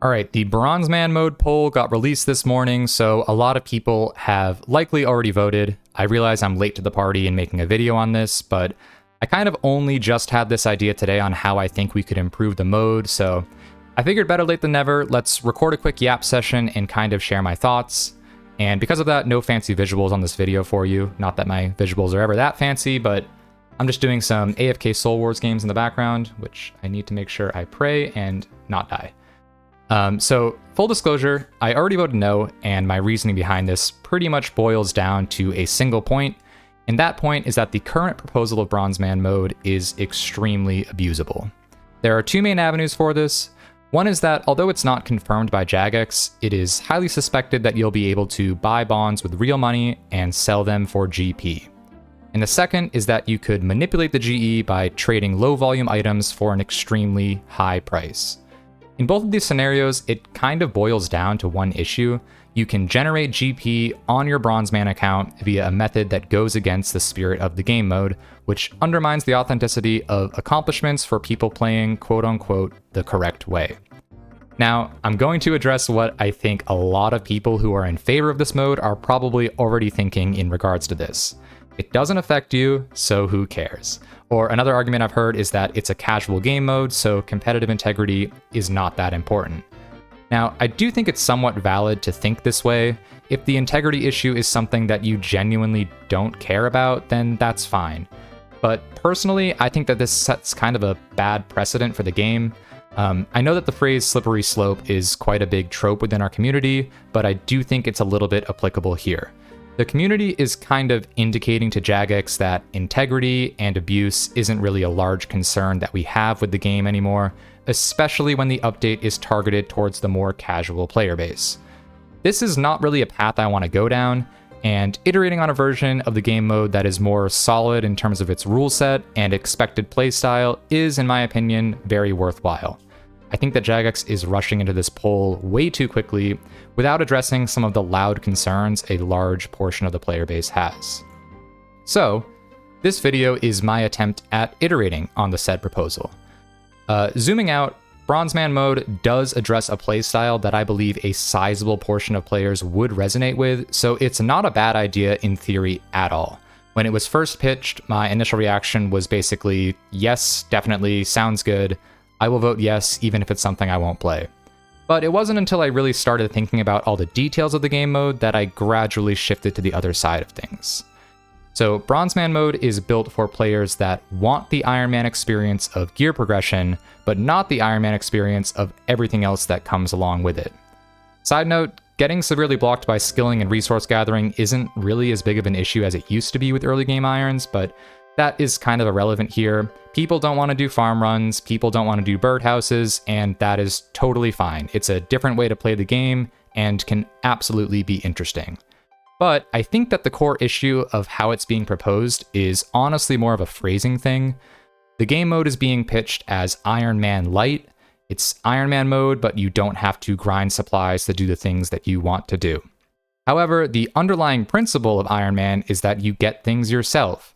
All right, the Bronzeman Mode poll got released this morning, so a lot of people have likely already voted. I realize I'm late to the party in making a video on this, but I kind of only just had this idea today on how I think we could improve the mode, so I figured better late than never. Let's record a quick yap session and kind of share my thoughts. And because of that, no fancy visuals on this video for you. Not that my visuals are ever that fancy, but I'm just doing some AFK Soul Wars games in the background, which I need to make sure I pray and not die. So, full disclosure, I already voted no, and my reasoning behind this pretty much boils down to a single point, and that point is that the current proposal of Bronzeman Mode is extremely abusable. There are two main avenues for this. One is that, although it's not confirmed by Jagex, it is highly suspected that you'll be able to buy bonds with real money and sell them for GP. And the second is that you could manipulate the GE by trading low-volume items for an extremely high price. In both of these scenarios, it kind of boils down to one issue. You can generate GP on your Bronzeman account via a method that goes against the spirit of the game mode, which undermines the authenticity of accomplishments for people playing quote-unquote the correct way. Now, I'm going to address what I think a lot of people who are in favor of this mode are probably already thinking in regards to this. It doesn't affect you, so who cares? Or another argument I've heard is that it's a casual game mode, so competitive integrity is not that important. Now, I do think it's somewhat valid to think this way. If the integrity issue is something that you genuinely don't care about, then that's fine. But personally, I think that this sets kind of a bad precedent for the game. I know that the phrase slippery slope is quite a big trope within our community, but I do think it's a little bit applicable here. The community is kind of indicating to Jagex that integrity and abuse isn't really a large concern that we have with the game anymore, especially when the update is targeted towards the more casual player base. This is not really a path I want to go down, and iterating on a version of the game mode that is more solid in terms of its rule set and expected playstyle is, in my opinion, very worthwhile. I think that Jagex is rushing into this poll way too quickly without addressing some of the loud concerns a large portion of the player base has. So, this video is my attempt at iterating on the said proposal. Zooming out, Bronzeman Mode does address a playstyle that I believe a sizable portion of players would resonate with, so it's not a bad idea in theory at all. When it was first pitched, my initial reaction was basically, yes, definitely, sounds good. I will vote yes, even if it's something I won't play. But it wasn't until I really started thinking about all the details of the game mode that I gradually shifted to the other side of things. So, Bronzeman Mode is built for players that want the Iron Man experience of gear progression, but not the Iron Man experience of everything else that comes along with it. Side note, getting severely blocked by skilling and resource gathering isn't really as big of an issue as it used to be with early game Irons, but that is kind of irrelevant here. People don't want to do farm runs, people don't want to do birdhouses, and that is totally fine. It's a different way to play the game and can absolutely be interesting. But I think that the core issue of how it's being proposed is honestly more of a phrasing thing. The game mode is being pitched as Ironman-Lite. It's Iron Man mode, but you don't have to grind supplies to do the things that you want to do. However, the underlying principle of Iron Man is that you get things yourself.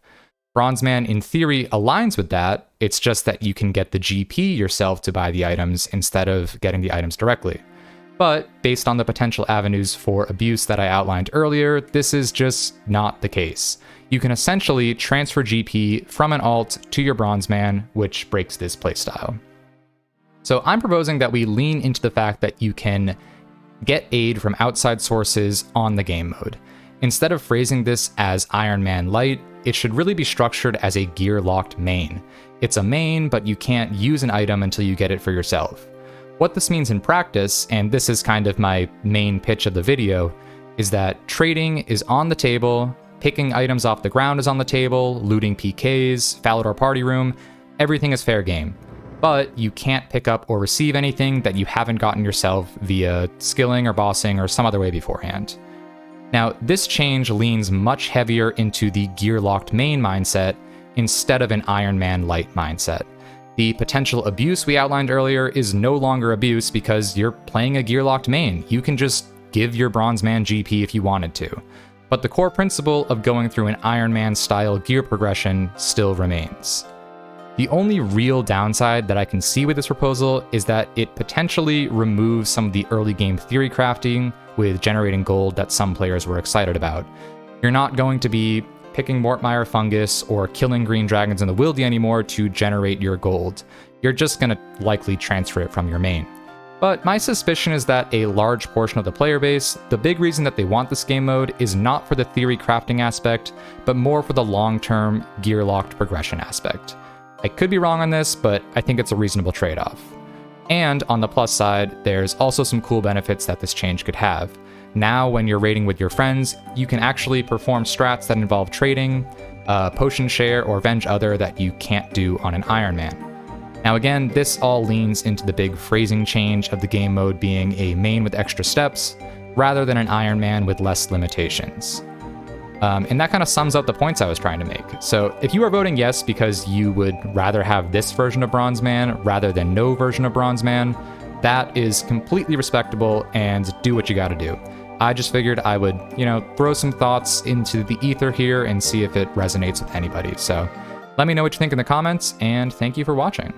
Bronzeman, in theory, aligns with that. It's just that you can get the GP yourself to buy the items instead of getting the items directly. But based on the potential avenues for abuse that I outlined earlier, this is just not the case. You can essentially transfer GP from an alt to your Bronzeman, which breaks this playstyle. So I'm proposing that we lean into the fact that you can get aid from outside sources on the game mode. Instead of phrasing this as Ironman-Lite, it should really be structured as a gear-locked main. It's a main, but you can't use an item until you get it for yourself. What this means in practice, and this is kind of my main pitch of the video, is that trading is on the table, picking items off the ground is on the table, looting PKs, Falador Party Room, everything is fair game. But you can't pick up or receive anything that you haven't gotten yourself via skilling or bossing or some other way beforehand. Now, this change leans much heavier into the gear-locked main mindset instead of an Ironman-Lite mindset. The potential abuse we outlined earlier is no longer abuse because you're playing a gear-locked main. You can just give your Bronzeman GP if you wanted to. But the core principle of going through an Iron Man-style gear progression still remains. The only real downside that I can see with this proposal is that it potentially removes some of the early game theory crafting with generating gold that some players were excited about. You're not going to be picking Mortmire fungus or killing green dragons in the wildy anymore to generate your gold. You're just going to likely transfer it from your main. But my suspicion is that a large portion of the player base, the big reason that they want this game mode is not for the theory crafting aspect, but more for the long-term gear-locked progression aspect. I could be wrong on this, but I think it's a reasonable trade-off. And on the plus side, there's also some cool benefits that this change could have. Now, when you're raiding with your friends, you can actually perform strats that involve trading, potion share, or venge other that you can't do on an Ironman. Now again, this all leans into the big phrasing change of the game mode being a main with extra steps, rather than an Ironman with less limitations. And that kind of sums up the points I was trying to make. So if you are voting yes because you would rather have this version of Bronzeman rather than no version of Bronzeman, that is completely respectable and do what you gotta do. I just figured I would, throw some thoughts into the ether here and see if it resonates with anybody. So let me know what you think in the comments, and thank you for watching.